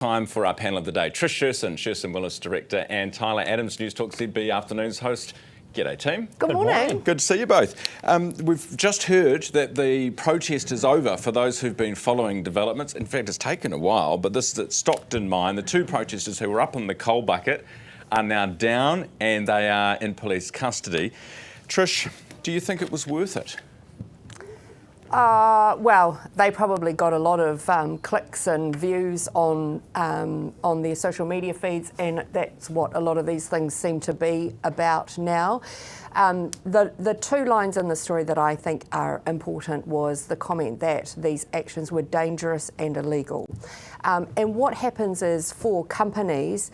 Time for our panel of the day. Trish Sherson, Sherson Willis Director, and Tyler Adams, News Talk ZB Afternoons host. G'day, team. Good morning. Good to see you both. We've just heard that the protest is over for those who've been following developments. In fact, it's taken a while, but this is at Stockton mine. The two protesters who were up on the coal bucket are now down and they are in police custody. Trish, do you think it was worth it? Well, they probably got a lot of clicks and views on their social media feeds, and that's what a lot of these things seem to be about now. The two lines in the story that I think are important was the comment that these actions were dangerous and illegal. And what happens is, for companies,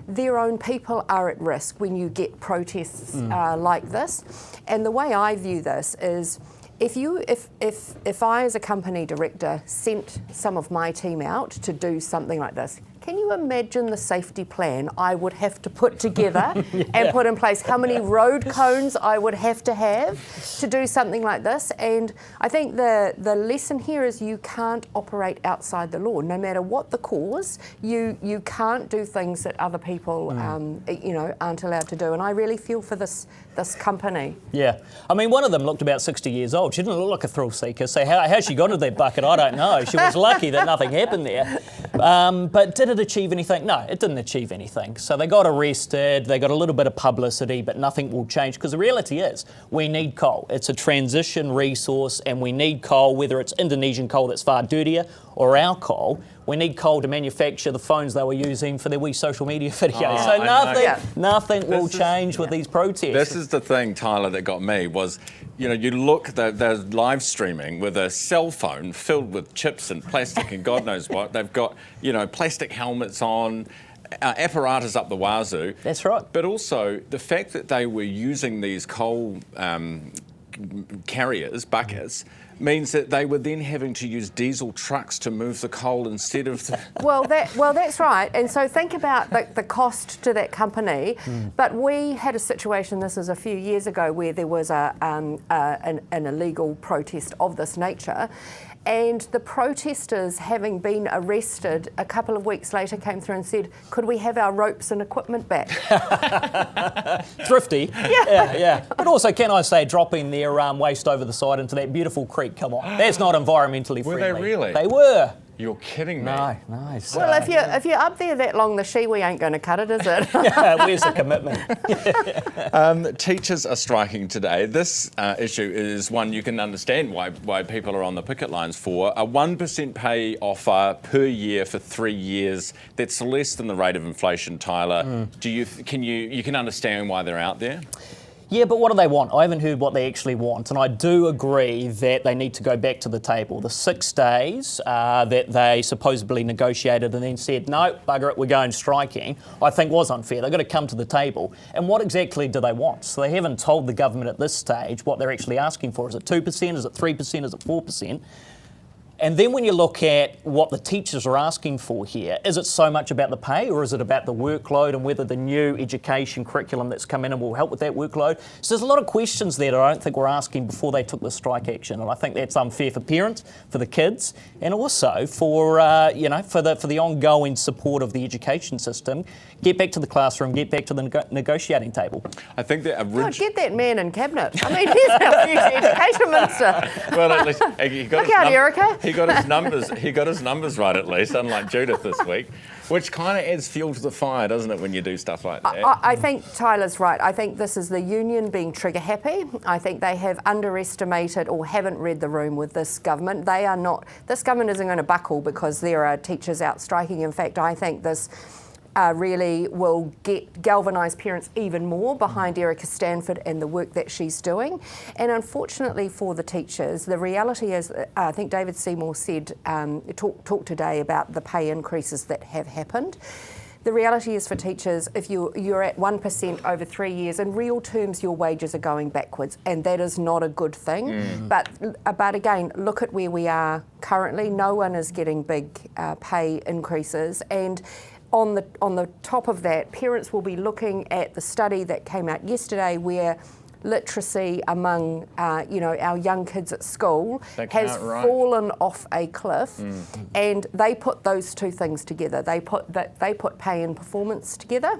their own people are at risk when you get protests like this. And the way I view this is, if I as a company director sent some of my team out to do something like this, can you imagine the safety plan I would have to put together and put in place? How many road cones I would have to do something like this? And I think the lesson here is you can't operate outside the law. No matter what the cause, you can't do things that other people aren't allowed to do. And I really feel for this company. Yeah, I mean, one of them looked about 60 years old. She didn't look like a thrill seeker. So how she got into that bucket, I don't know. She was lucky that nothing happened there. But did it achieve anything? No, it didn't achieve anything. So they got arrested, they got a little bit of publicity, but nothing will change, because the reality is we need coal. It's a transition resource and we need coal, whether it's Indonesian coal that's far dirtier or our coal. We need coal to manufacture the phones they were using for their wee social media videos. So nothing will change with these protests. This is the thing, Tyler, that got me was, you look, they're live streaming with a cell phone filled with chips and plastic and God knows what. They've got, plastic helmets on, apparatus up the wazoo. That's right. But also the fact that they were using these coal carriers, buckets, means that they were then having to use diesel trucks to move the coal instead of the... Well, that's right. And so think about the cost to that company. But we had a situation, this was a few years ago, where there was an illegal protest of this nature. And the protesters, having been arrested a couple of weeks later, came through and said, could we have our ropes and equipment back? Thrifty. Yeah. But also, can I say, dropping their waste over the side into that beautiful creek, come on. That's not environmentally friendly. Were they really? They were. You're kidding me. No, nice. Well, if you're up there that long, the shiwi ain't going to cut it, is it? Where's the commitment? Teachers are striking today. This issue is one you can understand why people are on the picket lines for. A 1% pay offer per year for 3 years. That's less than the rate of inflation, Tyler. You can understand why they're out there? Yeah, but what do they want? I haven't heard what they actually want, and I do agree that they need to go back to the table. The 6 days that they supposedly negotiated and then said, no, bugger it, we're going striking, I think was unfair. They've got to come to the table. And what exactly do they want? So they haven't told the government at this stage what they're actually asking for. Is it 2%? Is it 3%? Is it 4%? And then when you look at what the teachers are asking for here, is it so much about the pay, or is it about the workload and whether the new education curriculum that's come in will help with that workload? So there's a lot of questions there that I don't think we're asking before they took the strike action, and I think that's unfair for parents, for the kids, and also for for the ongoing support of the education system. Get back to the classroom, get back to the negotiating table. I think that get that man in cabinet. I mean, he's our future education minister. Well, at least he got Look out, Erica. He got his numbers. He got his numbers right at least, unlike Judith this week, which kind of adds fuel to the fire, doesn't it, when you do stuff like that? I think Tyler's right. I think this is the union being trigger happy. I think they have underestimated or haven't read the room with this government. They are not. This government isn't going to buckle because there are teachers out striking. In fact, I think this really will galvanise parents even more behind Erica Stanford and the work that she's doing. And unfortunately for the teachers, the reality is, I think David Seymour said, talked today about the pay increases that have happened. The reality is for teachers, if you're at 1% over 3 years, in real terms your wages are going backwards, and that is not a good thing. But again, look at where we are currently. No one is getting big pay increases, and on the top of that, parents will be looking at the study that came out yesterday where literacy among our young kids at school They has can't write. fallen off a cliff, and they put those two things together. They put pay and performance together.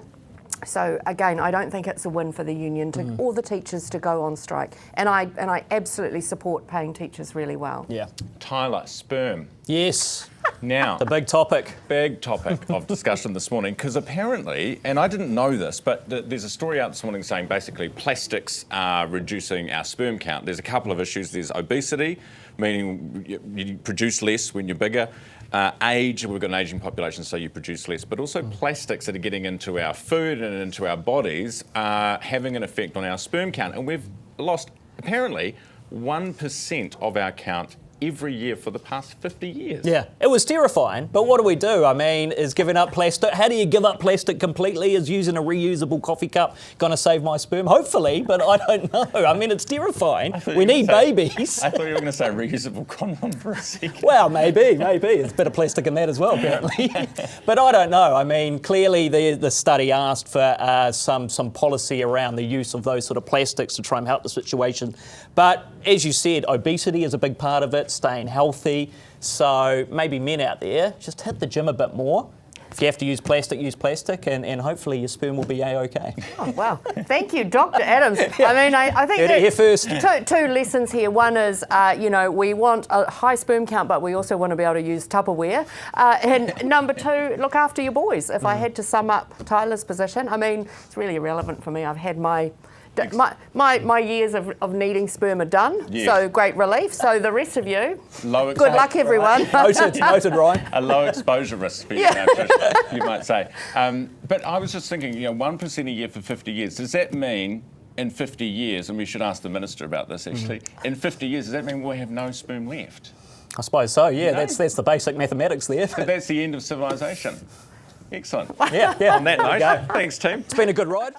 So again, I don't think it's a win for the union or the teachers to go on strike, and I absolutely support paying teachers really well. Yeah. Tyler, sperm. Yes. Now, The big topic. big topic of discussion this morning, because apparently, and I didn't know this, but there's a story out this morning saying basically plastics are reducing our sperm count. There's a couple of issues. There's obesity, meaning you produce less when you're bigger. Age, we've got an ageing population, so you produce less. But also plastics that are getting into our food and into our bodies are having an effect on our sperm count. And we've lost, apparently, 1% of our count every year for the past 50 years. Yeah, it was terrifying, but what do? I mean, is giving up plastic, how do you give up plastic completely? Is using a reusable coffee cup going to save my sperm? Hopefully, but I don't know. I mean, it's terrifying. We need babies. I thought you were going to say reusable condom for a second. Well, maybe. There's a bit of plastic in that as well, apparently. But I don't know. I mean, clearly the study asked for some policy around the use of those sort of plastics to try and help the situation. But as you said, obesity is a big part of it, staying healthy. So maybe men out there, just hit the gym a bit more. If you have to use plastic, and hopefully your sperm will be A-OK. Oh, wow. Thank you, Dr. Adams. I mean, I think Heard it here first. Two lessons here. One is, we want a high sperm count, but we also want to be able to use Tupperware. And number two, look after your boys. If I had to sum up Tyler's position, I mean, it's really irrelevant for me. I've had my years of needing sperm are done, so great relief. So the rest of you, good luck, everyone. Noted, Ryan. A low exposure risk for you, you might say. But I was just thinking, 1% a year for 50 years. Does that mean in 50 years, and we should ask the Minister about this actually, in 50 years, does that mean we'll have no sperm left? I suppose so, yeah. No. That's the basic mathematics there. But that's the end of civilization. Excellent. Yeah. On that note, thanks, team. It's been a good ride.